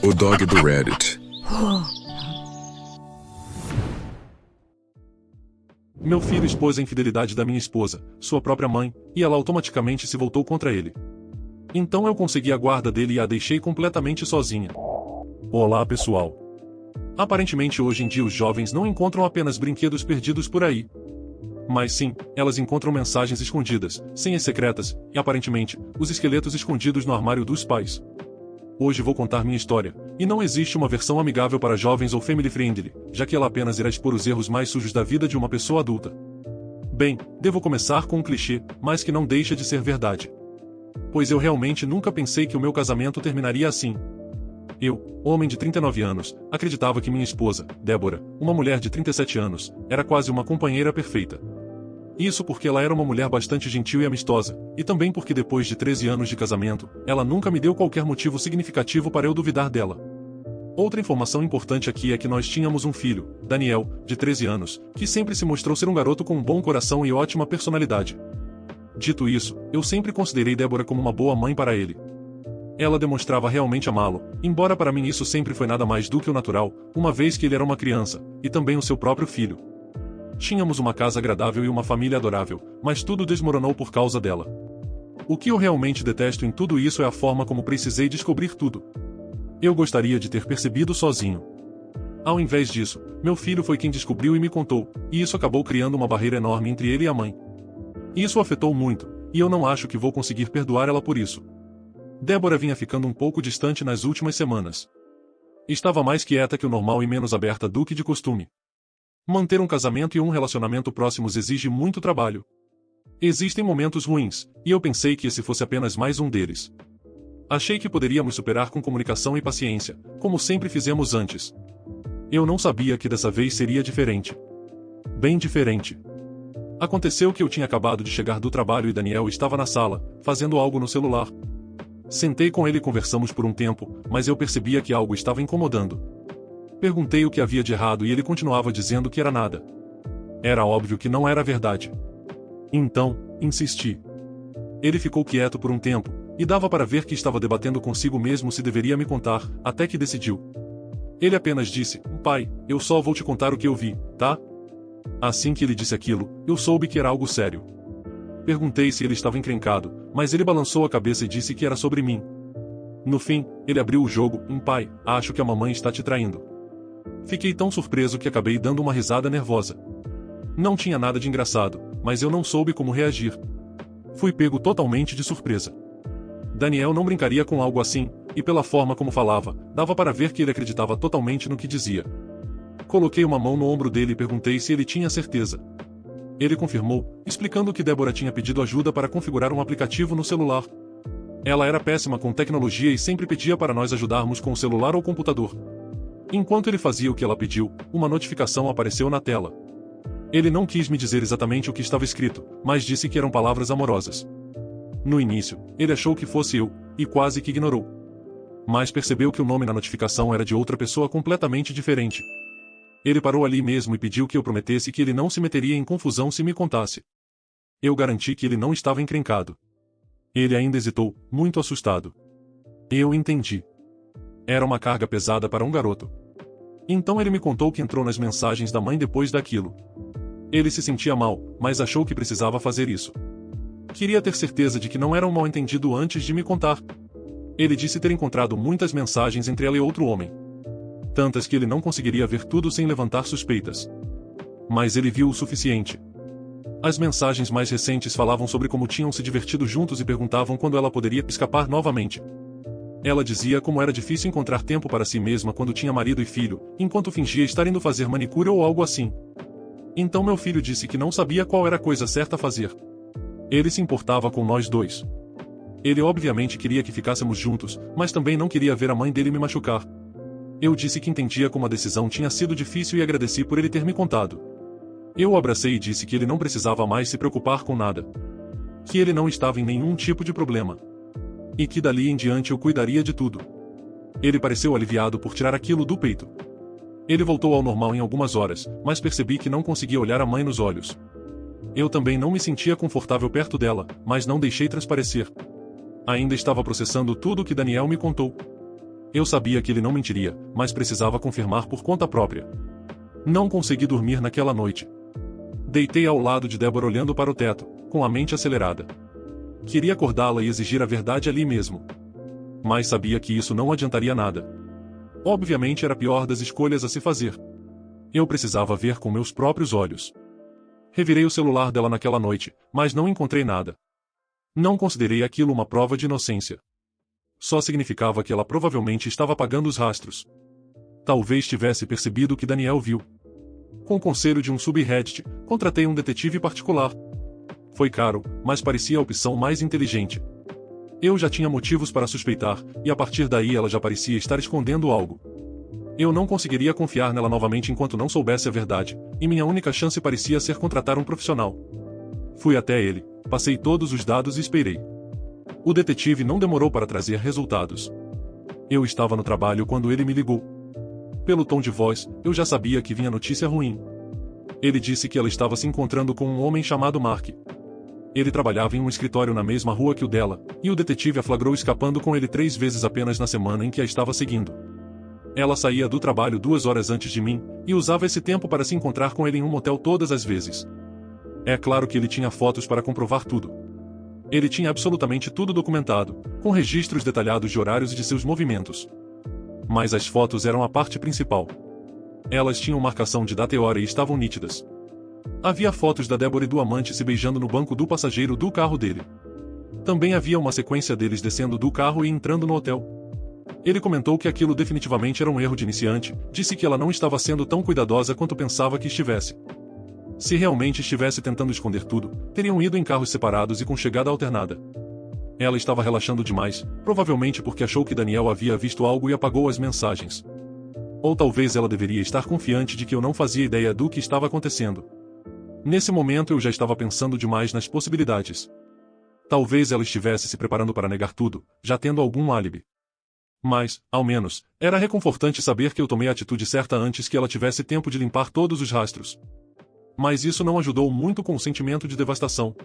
O dog do Reddit. Meu filho expôs a infidelidade da minha esposa, sua própria mãe, e ela automaticamente se voltou contra ele. Então eu consegui a guarda dele e a deixei completamente sozinha. Olá pessoal. Aparentemente hoje em dia os jovens não encontram apenas brinquedos perdidos por aí. Mas sim, elas encontram mensagens escondidas, senhas secretas, e aparentemente, os esqueletos escondidos no armário dos pais. Hoje vou contar minha história, e não existe uma versão amigável para jovens ou family friendly, já que ela apenas irá expor os erros mais sujos da vida de uma pessoa adulta. Bem, devo começar com um clichê, mas que não deixa de ser verdade. Pois eu realmente nunca pensei que o meu casamento terminaria assim. Eu, homem de 39 anos, acreditava que minha esposa, Débora, uma mulher de 37 anos, era quase uma companheira perfeita. Isso porque ela era uma mulher bastante gentil e amistosa, e também porque depois de 13 anos de casamento, ela nunca me deu qualquer motivo significativo para eu duvidar dela. Outra informação importante aqui é que nós tínhamos um filho, Daniel, de 13 anos, que sempre se mostrou ser um garoto com um bom coração e ótima personalidade. Dito isso, eu sempre considerei Débora como uma boa mãe para ele. Ela demonstrava realmente amá-lo, embora para mim isso sempre foi nada mais do que o natural, uma vez que ele era uma criança, e também o seu próprio filho. Tínhamos uma casa agradável e uma família adorável, mas tudo desmoronou por causa dela. O que eu realmente detesto em tudo isso é a forma como precisei descobrir tudo. Eu gostaria de ter percebido sozinho. Ao invés disso, meu filho foi quem descobriu e me contou, e isso acabou criando uma barreira enorme entre ele e a mãe. Isso afetou muito, e eu não acho que vou conseguir perdoar ela por isso. Débora vinha ficando um pouco distante nas últimas semanas. Estava mais quieta que o normal e menos aberta do que de costume. Manter um casamento e um relacionamento próximos exige muito trabalho. Existem momentos ruins, e eu pensei que esse fosse apenas mais um deles. Achei que poderíamos superar com comunicação e paciência, como sempre fizemos antes. Eu não sabia que dessa vez seria diferente. Bem diferente. Aconteceu que eu tinha acabado de chegar do trabalho e Daniel estava na sala, fazendo algo no celular. Sentei com ele e conversamos por um tempo, mas eu percebia que algo estava incomodando. Perguntei o que havia de errado e ele continuava dizendo que era nada. Era óbvio que não era verdade. Então, insisti. Ele ficou quieto por um tempo, e dava para ver que estava debatendo consigo mesmo se deveria me contar, até que decidiu. Ele apenas disse, pai, eu só vou te contar o que eu vi, tá? Assim que ele disse aquilo, eu soube que era algo sério. Perguntei se ele estava encrencado, mas ele balançou a cabeça e disse que era sobre mim. No fim, ele abriu o jogo, pai, acho que a mamãe está te traindo. Fiquei tão surpreso que acabei dando uma risada nervosa. Não tinha nada de engraçado, mas eu não soube como reagir. Fui pego totalmente de surpresa. Daniel não brincaria com algo assim, e pela forma como falava, dava para ver que ele acreditava totalmente no que dizia. Coloquei uma mão no ombro dele e perguntei se ele tinha certeza. Ele confirmou, explicando que Débora tinha pedido ajuda para configurar um aplicativo no celular. Ela era péssima com tecnologia e sempre pedia para nós ajudarmos com o celular ou computador. Enquanto ele fazia o que ela pediu, uma notificação apareceu na tela. Ele não quis me dizer exatamente o que estava escrito, mas disse que eram palavras amorosas. No início, ele achou que fosse eu, e quase que ignorou. Mas percebeu que o nome na notificação era de outra pessoa completamente diferente. Ele parou ali mesmo e pediu que eu prometesse que ele não se meteria em confusão se me contasse. Eu garanti que ele não estava encrencado. Ele ainda hesitou, muito assustado. Eu entendi. Era uma carga pesada para um garoto. Então ele me contou que entrou nas mensagens da mãe depois daquilo. Ele se sentia mal, mas achou que precisava fazer isso. Queria ter certeza de que não era um mal-entendido antes de me contar. Ele disse ter encontrado muitas mensagens entre ela e outro homem. Tantas que ele não conseguiria ver tudo sem levantar suspeitas. Mas ele viu o suficiente. As mensagens mais recentes falavam sobre como tinham se divertido juntos e perguntavam quando ela poderia escapar novamente. Ela dizia como era difícil encontrar tempo para si mesma quando tinha marido e filho, enquanto fingia estar indo fazer manicure ou algo assim. Então meu filho disse que não sabia qual era a coisa certa a fazer. Ele se importava com nós dois. Ele obviamente queria que ficássemos juntos, mas também não queria ver a mãe dele me machucar. Eu disse que entendia como a decisão tinha sido difícil e agradeci por ele ter me contado. Eu o abracei e disse que ele não precisava mais se preocupar com nada. Que ele não estava em nenhum tipo de problema. E que dali em diante eu cuidaria de tudo. Ele pareceu aliviado por tirar aquilo do peito. Ele voltou ao normal em algumas horas, mas percebi que não conseguia olhar a mãe nos olhos. Eu também não me sentia confortável perto dela, mas não deixei transparecer. Ainda estava processando tudo o que Daniel me contou. Eu sabia que ele não mentiria, mas precisava confirmar por conta própria. Não consegui dormir naquela noite. Deitei ao lado de Débora olhando para o teto, com a mente acelerada. Queria acordá-la e exigir a verdade ali mesmo. Mas sabia que isso não adiantaria nada. Obviamente era a pior das escolhas a se fazer. Eu precisava ver com meus próprios olhos. Revirei o celular dela naquela noite, mas não encontrei nada. Não considerei aquilo uma prova de inocência. Só significava que ela provavelmente estava apagando os rastros. Talvez tivesse percebido o que Daniel viu. Com o conselho de um subreddit, contratei um detetive particular. Foi caro, mas parecia a opção mais inteligente. Eu já tinha motivos para suspeitar, e a partir daí ela já parecia estar escondendo algo. Eu não conseguiria confiar nela novamente enquanto não soubesse a verdade, e minha única chance parecia ser contratar um profissional. Fui até ele, passei todos os dados e esperei. O detetive não demorou para trazer resultados. Eu estava no trabalho quando ele me ligou. Pelo tom de voz, eu já sabia que vinha notícia ruim. Ele disse que ela estava se encontrando com um homem chamado Mark. Ele trabalhava em um escritório na mesma rua que o dela, e o detetive a flagrou escapando com ele 3 vezes apenas na semana em que a estava seguindo. Ela saía do trabalho 2 horas antes de mim, e usava esse tempo para se encontrar com ele em um motel todas as vezes. É claro que ele tinha fotos para comprovar tudo. Ele tinha absolutamente tudo documentado, com registros detalhados de horários e de seus movimentos. Mas as fotos eram a parte principal. Elas tinham marcação de data e hora e estavam nítidas. Havia fotos da Débora e do amante se beijando no banco do passageiro do carro dele. Também havia uma sequência deles descendo do carro e entrando no hotel. Ele comentou que aquilo definitivamente era um erro de iniciante, disse que ela não estava sendo tão cuidadosa quanto pensava que estivesse. Se realmente estivesse tentando esconder tudo, teriam ido em carros separados e com chegada alternada. Ela estava relaxando demais, provavelmente porque achou que Daniel havia visto algo e apagou as mensagens. Ou talvez ela deveria estar confiante de que eu não fazia ideia do que estava acontecendo. Nesse momento eu já estava pensando demais nas possibilidades. Talvez ela estivesse se preparando para negar tudo, já tendo algum álibi. Mas, ao menos, era reconfortante saber que eu tomei a atitude certa antes que ela tivesse tempo de limpar todos os rastros. Mas isso não ajudou muito com o sentimento de devastação.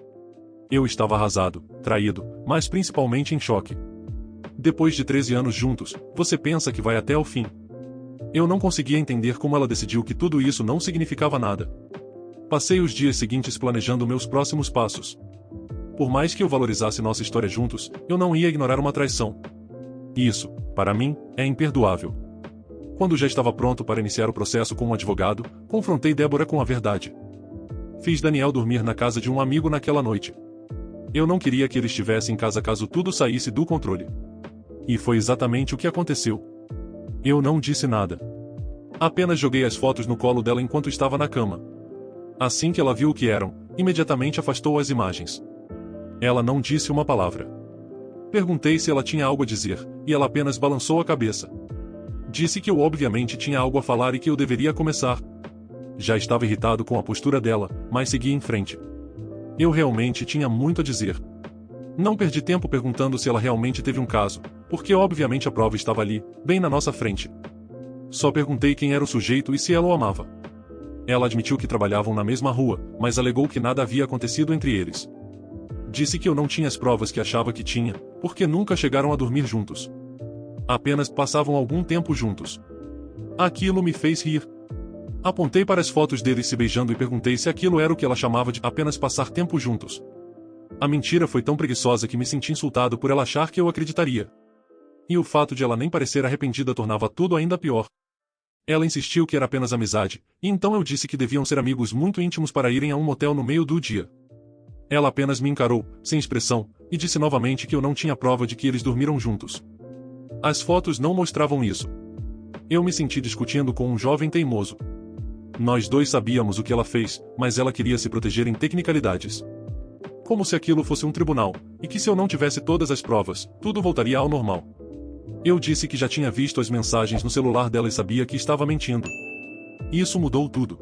Eu estava arrasado, traído, mas principalmente em choque. Depois de 13 anos juntos, você pensa que vai até o fim. Eu não conseguia entender como ela decidiu que tudo isso não significava nada. Passei os dias seguintes planejando meus próximos passos. Por mais que eu valorizasse nossa história juntos, eu não ia ignorar uma traição. Isso, para mim, é imperdoável. Quando já estava pronto para iniciar o processo com um advogado, confrontei Débora com a verdade. Fiz Daniel dormir na casa de um amigo naquela noite. Eu não queria que ele estivesse em casa caso tudo saísse do controle. E foi exatamente o que aconteceu. Eu não disse nada. Apenas joguei as fotos no colo dela enquanto estava na cama. Assim que ela viu o que eram, imediatamente afastou as imagens. Ela não disse uma palavra. Perguntei se ela tinha algo a dizer, e ela apenas balançou a cabeça. Disse que eu obviamente tinha algo a falar e que eu deveria começar. Já estava irritado com a postura dela, mas segui em frente. Eu realmente tinha muito a dizer. Não perdi tempo perguntando se ela realmente teve um caso, porque obviamente a prova estava ali, bem na nossa frente. Só perguntei quem era o sujeito e se ela o amava. Ela admitiu que trabalhavam na mesma rua, mas alegou que nada havia acontecido entre eles. Disse que eu não tinha as provas que achava que tinha, porque nunca chegaram a dormir juntos. Apenas passavam algum tempo juntos. Aquilo me fez rir. Apontei para as fotos deles se beijando e perguntei se aquilo era o que ela chamava de apenas passar tempo juntos. A mentira foi tão preguiçosa que me senti insultado por ela achar que eu acreditaria. E o fato de ela nem parecer arrependida tornava tudo ainda pior. Ela insistiu que era apenas amizade, e então eu disse que deviam ser amigos muito íntimos para irem a um motel no meio do dia. Ela apenas me encarou, sem expressão, e disse novamente que eu não tinha prova de que eles dormiram juntos. As fotos não mostravam isso. Eu me senti discutindo com um jovem teimoso. Nós dois sabíamos o que ela fez, mas ela queria se proteger em tecnicalidades. Como se aquilo fosse um tribunal, e que se eu não tivesse todas as provas, tudo voltaria ao normal. Eu disse que já tinha visto as mensagens no celular dela e sabia que estava mentindo. Isso mudou tudo.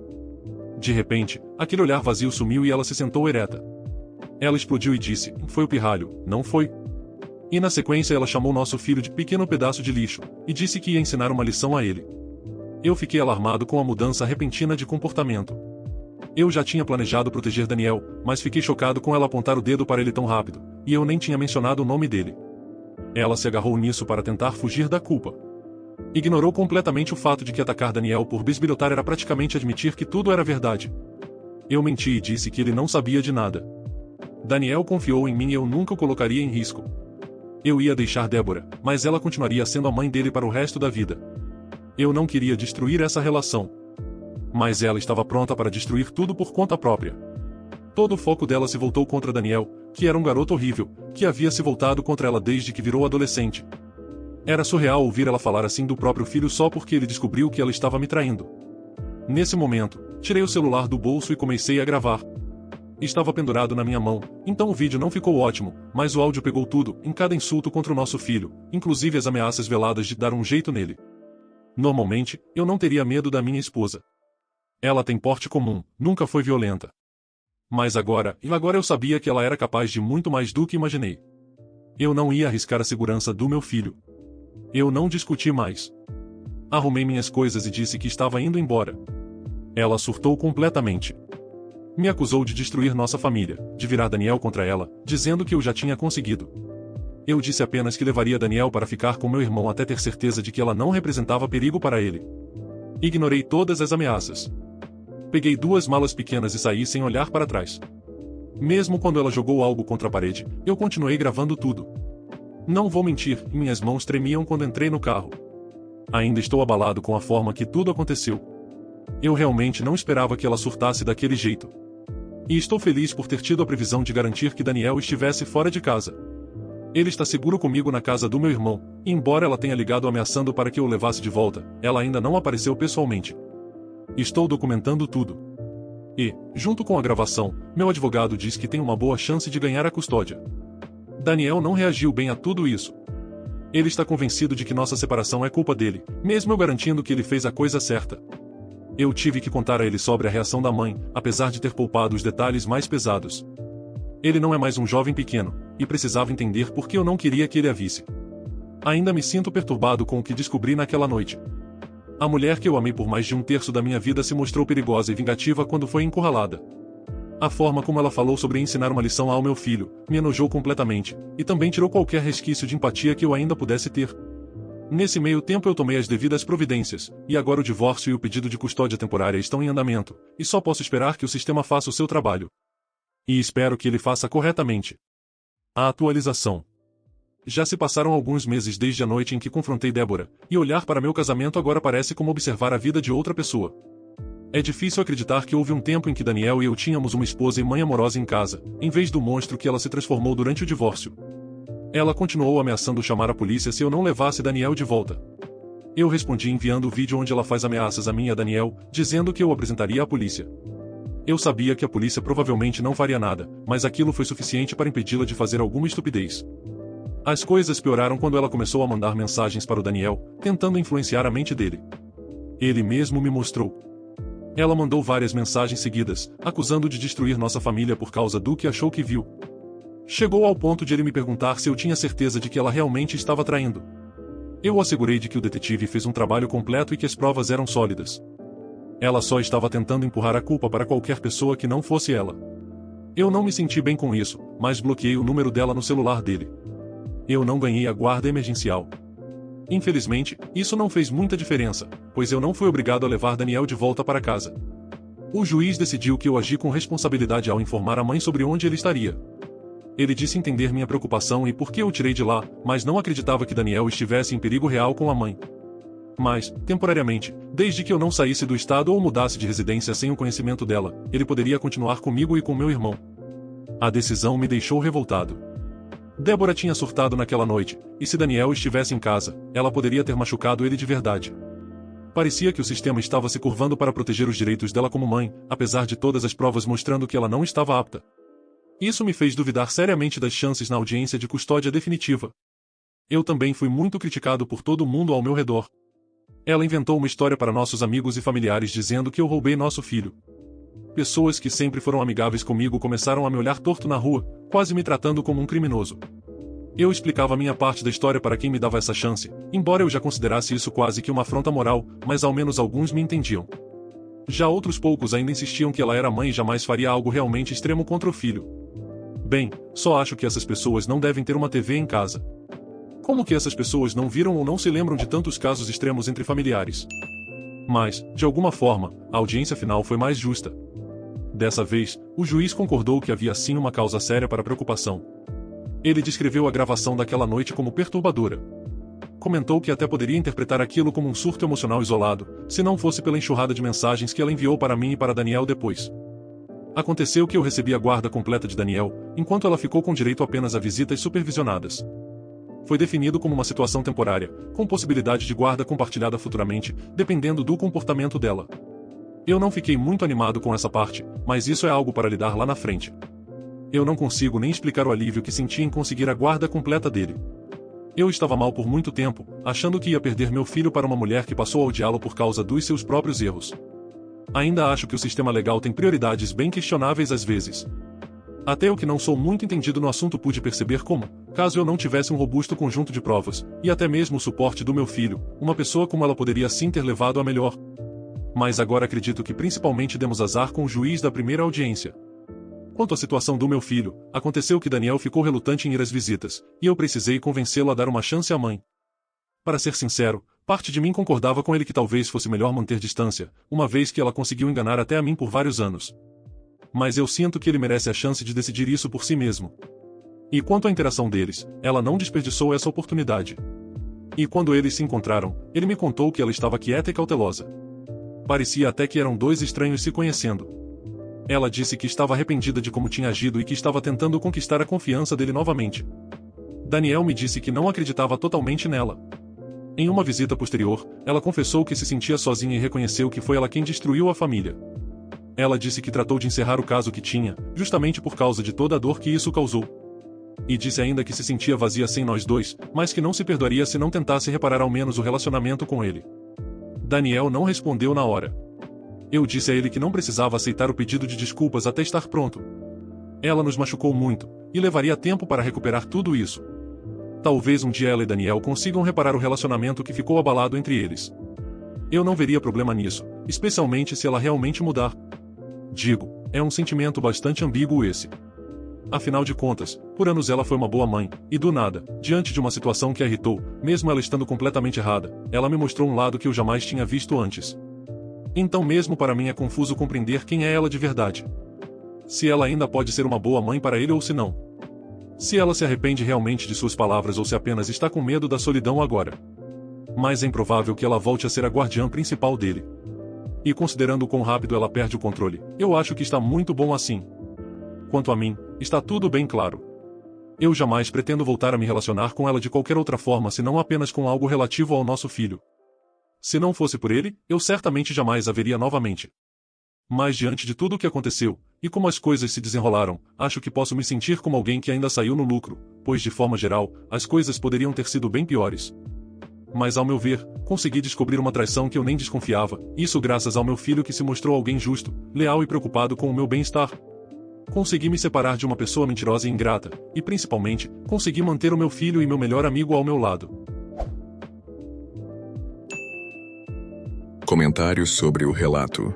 De repente, aquele olhar vazio sumiu e ela se sentou ereta. Ela explodiu e disse, foi o pirralho, não foi? E na sequência ela chamou nosso filho de pequeno pedaço de lixo, e disse que ia ensinar uma lição a ele. Eu fiquei alarmado com a mudança repentina de comportamento. Eu já tinha planejado proteger Daniel, mas fiquei chocado com ela apontar o dedo para ele tão rápido, e eu nem tinha mencionado o nome dele. Ela se agarrou nisso para tentar fugir da culpa. Ignorou completamente o fato de que atacar Daniel por bisbilhotar era praticamente admitir que tudo era verdade. Eu menti e disse que ele não sabia de nada. Daniel confiou em mim e eu nunca o colocaria em risco. Eu ia deixar Débora, mas ela continuaria sendo a mãe dele para o resto da vida. Eu não queria destruir essa relação. Mas ela estava pronta para destruir tudo por conta própria. Todo o foco dela se voltou contra Daniel, que era um garoto horrível, que havia se voltado contra ela desde que virou adolescente. Era surreal ouvir ela falar assim do próprio filho só porque ele descobriu que ela estava me traindo. Nesse momento, tirei o celular do bolso e comecei a gravar. Estava pendurado na minha mão, então o vídeo não ficou ótimo, mas o áudio pegou tudo, em cada insulto contra o nosso filho, inclusive as ameaças veladas de dar um jeito nele. Normalmente, eu não teria medo da minha esposa. Ela tem porte comum, nunca foi violenta. Mas agora eu sabia que ela era capaz de muito mais do que imaginei. Eu não ia arriscar a segurança do meu filho. Eu não discuti mais. Arrumei minhas coisas e disse que estava indo embora. Ela surtou completamente. Me acusou de destruir nossa família, de virar Daniel contra ela, dizendo que eu já tinha conseguido. Eu disse apenas que levaria Daniel para ficar com meu irmão até ter certeza de que ela não representava perigo para ele. Ignorei todas as ameaças. Peguei 2 malas pequenas e saí sem olhar para trás. Mesmo quando ela jogou algo contra a parede, eu continuei gravando tudo. Não vou mentir, minhas mãos tremiam quando entrei no carro. Ainda estou abalado com a forma que tudo aconteceu. Eu realmente não esperava que ela surtasse daquele jeito. E estou feliz por ter tido a previsão de garantir que Daniel estivesse fora de casa. Ele está seguro comigo na casa do meu irmão, e embora ela tenha ligado ameaçando para que eu o levasse de volta, ela ainda não apareceu pessoalmente. Estou documentando tudo. E, junto com a gravação, meu advogado diz que tem uma boa chance de ganhar a custódia. Daniel não reagiu bem a tudo isso. Ele está convencido de que nossa separação é culpa dele, mesmo eu garantindo que ele fez a coisa certa. Eu tive que contar a ele sobre a reação da mãe, apesar de ter poupado os detalhes mais pesados. Ele não é mais um jovem pequeno, e precisava entender por que eu não queria que ele a visse. Ainda me sinto perturbado com o que descobri naquela noite. A mulher que eu amei por mais de 1/3 da minha vida se mostrou perigosa e vingativa quando foi encurralada. A forma como ela falou sobre ensinar uma lição ao meu filho me enojou completamente, e também tirou qualquer resquício de empatia que eu ainda pudesse ter. Nesse meio tempo eu tomei as devidas providências, e agora o divórcio e o pedido de custódia temporária estão em andamento, e só posso esperar que o sistema faça o seu trabalho. E espero que ele faça corretamente. A atualização. Já se passaram alguns meses desde a noite em que confrontei Débora, e olhar para meu casamento agora parece como observar a vida de outra pessoa. É difícil acreditar que houve um tempo em que Daniel e eu tínhamos uma esposa e mãe amorosa em casa, em vez do monstro que ela se transformou durante o divórcio. Ela continuou ameaçando chamar a polícia se eu não levasse Daniel de volta. Eu respondi enviando o vídeo onde ela faz ameaças a mim e a Daniel, dizendo que eu o apresentaria à polícia. Eu sabia que a polícia provavelmente não faria nada, mas aquilo foi suficiente para impedi-la de fazer alguma estupidez. As coisas pioraram quando ela começou a mandar mensagens para o Daniel, tentando influenciar a mente dele. Ele mesmo me mostrou. Ela mandou várias mensagens seguidas, acusando de destruir nossa família por causa do que achou que viu. Chegou ao ponto de ele me perguntar se eu tinha certeza de que ela realmente estava traindo. Eu o assegurei de que o detetive fez um trabalho completo e que as provas eram sólidas. Ela só estava tentando empurrar a culpa para qualquer pessoa que não fosse ela. Eu não me senti bem com isso, mas bloqueei o número dela no celular dele. Eu não ganhei a guarda emergencial. Infelizmente, isso não fez muita diferença, pois eu não fui obrigado a levar Daniel de volta para casa. O juiz decidiu que eu agi com responsabilidade ao informar a mãe sobre onde ele estaria. Ele disse entender minha preocupação e por que eu o tirei de lá, mas não acreditava que Daniel estivesse em perigo real com a mãe. Mas, temporariamente, desde que eu não saísse do estado ou mudasse de residência sem o conhecimento dela, ele poderia continuar comigo e com meu irmão. A decisão me deixou revoltado. Débora tinha surtado naquela noite, e se Daniel estivesse em casa, ela poderia ter machucado ele de verdade. Parecia que o sistema estava se curvando para proteger os direitos dela como mãe, apesar de todas as provas mostrando que ela não estava apta. Isso me fez duvidar seriamente das chances na audiência de custódia definitiva. Eu também fui muito criticado por todo mundo ao meu redor. Ela inventou uma história para nossos amigos e familiares dizendo que eu roubei nosso filho. Pessoas que sempre foram amigáveis comigo começaram a me olhar torto na rua, quase me tratando como um criminoso. Eu explicava minha parte da história para quem me dava essa chance, embora eu já considerasse isso quase que uma afronta moral, mas ao menos alguns me entendiam. Já outros poucos ainda insistiam que ela era mãe e jamais faria algo realmente extremo contra o filho. Bem, só acho que essas pessoas não devem ter uma TV em casa. Como que essas pessoas não viram ou não se lembram de tantos casos extremos entre familiares? Mas, de alguma forma, a audiência final foi mais justa. Dessa vez, o juiz concordou que havia sim uma causa séria para preocupação. Ele descreveu a gravação daquela noite como perturbadora. Comentou que até poderia interpretar aquilo como um surto emocional isolado, se não fosse pela enxurrada de mensagens que ela enviou para mim e para Daniel depois. Aconteceu que eu recebi a guarda completa de Daniel, enquanto ela ficou com direito apenas a visitas supervisionadas. Foi definido como uma situação temporária, com possibilidade de guarda compartilhada futuramente, dependendo do comportamento dela. Eu não fiquei muito animado com essa parte, mas isso é algo para lidar lá na frente. Eu não consigo nem explicar o alívio que senti em conseguir a guarda completa dele. Eu estava mal por muito tempo, achando que ia perder meu filho para uma mulher que passou a odiá-lo por causa dos seus próprios erros. Ainda acho que o sistema legal tem prioridades bem questionáveis às vezes. Até eu que não sou muito entendido no assunto pude perceber como, caso eu não tivesse um robusto conjunto de provas, e até mesmo o suporte do meu filho, uma pessoa como ela poderia sim ter levado a melhor. Mas agora acredito que principalmente demos azar com o juiz da primeira audiência. Quanto à situação do meu filho, aconteceu que Daniel ficou relutante em ir às visitas, e eu precisei convencê-lo a dar uma chance à mãe. Para ser sincero, parte de mim concordava com ele que talvez fosse melhor manter distância, uma vez que ela conseguiu enganar até a mim por vários anos. Mas eu sinto que ele merece a chance de decidir isso por si mesmo. E quanto à interação deles, ela não desperdiçou essa oportunidade. E quando eles se encontraram, ele me contou que ela estava quieta e cautelosa. Parecia até que eram dois estranhos se conhecendo. Ela disse que estava arrependida de como tinha agido e que estava tentando conquistar a confiança dele novamente. Daniel me disse que não acreditava totalmente nela. Em uma visita posterior, ela confessou que se sentia sozinha e reconheceu que foi ela quem destruiu a família. Ela disse que tratou de encerrar o caso que tinha, justamente por causa de toda a dor que isso causou. E disse ainda que se sentia vazia sem nós dois, mas que não se perdoaria se não tentasse reparar ao menos o relacionamento com ele. Daniel não respondeu na hora. Eu disse a ele que não precisava aceitar o pedido de desculpas até estar pronto. Ela nos machucou muito, e levaria tempo para recuperar tudo isso. Talvez um dia ela e Daniel consigam reparar o relacionamento que ficou abalado entre eles. Eu não veria problema nisso, especialmente se ela realmente mudar. Digo, é um sentimento bastante ambíguo esse. Afinal de contas, por anos ela foi uma boa mãe, e do nada, diante de uma situação que a irritou, mesmo ela estando completamente errada, ela me mostrou um lado que eu jamais tinha visto antes. Então mesmo para mim é confuso compreender quem é ela de verdade. Se ela ainda pode ser uma boa mãe para ele ou se não. Se ela se arrepende realmente de suas palavras ou se apenas está com medo da solidão agora. Mas é improvável que ela volte a ser a guardiã principal dele. E considerando o quão rápido ela perde o controle, eu acho que está muito bom assim. Quanto a mim, está tudo bem claro. Eu jamais pretendo voltar a me relacionar com ela de qualquer outra forma senão apenas com algo relativo ao nosso filho. Se não fosse por ele, eu certamente jamais a veria novamente. Mas diante de tudo o que aconteceu, e como as coisas se desenrolaram, acho que posso me sentir como alguém que ainda saiu no lucro, pois de forma geral, as coisas poderiam ter sido bem piores. Mas ao meu ver, consegui descobrir uma traição que eu nem desconfiava, isso graças ao meu filho que se mostrou alguém justo, leal e preocupado com o meu bem-estar. Consegui me separar de uma pessoa mentirosa e ingrata, e principalmente, consegui manter o meu filho e meu melhor amigo ao meu lado. Comentários sobre o relato.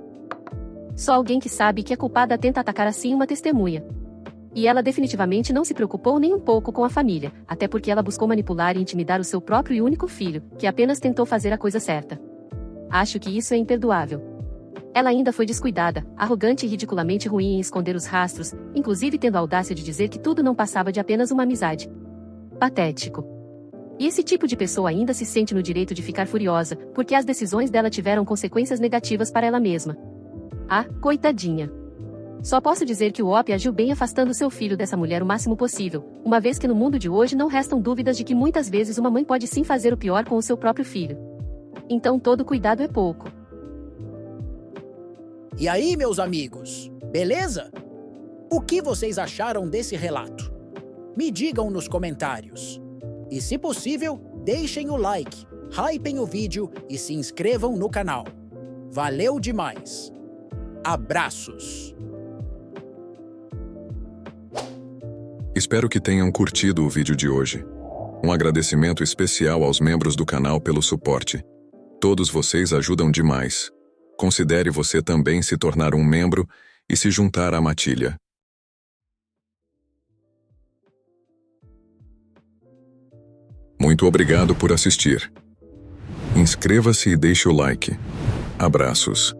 Só alguém que sabe que é culpada tenta atacar assim uma testemunha. E ela definitivamente não se preocupou nem um pouco com a família, até porque ela buscou manipular e intimidar o seu próprio e único filho, que apenas tentou fazer a coisa certa. Acho que isso é imperdoável. Ela ainda foi descuidada, arrogante e ridiculamente ruim em esconder os rastros, inclusive tendo a audácia de dizer que tudo não passava de apenas uma amizade. Patético. E esse tipo de pessoa ainda se sente no direito de ficar furiosa, porque as decisões dela tiveram consequências negativas para ela mesma. Ah, coitadinha. Só posso dizer que o Op agiu bem afastando seu filho dessa mulher o máximo possível, uma vez que no mundo de hoje não restam dúvidas de que muitas vezes uma mãe pode sim fazer o pior com o seu próprio filho. Então todo cuidado é pouco. E aí, meus amigos, beleza? O que vocês acharam desse relato? Me digam nos comentários. E se possível, deixem o like, hypem o vídeo e se inscrevam no canal. Valeu demais! Abraços! Espero que tenham curtido o vídeo de hoje. Um agradecimento especial aos membros do canal pelo suporte. Todos vocês ajudam demais. Considere você também se tornar um membro e se juntar à matilha. Muito obrigado por assistir. Inscreva-se e deixe o like. Abraços.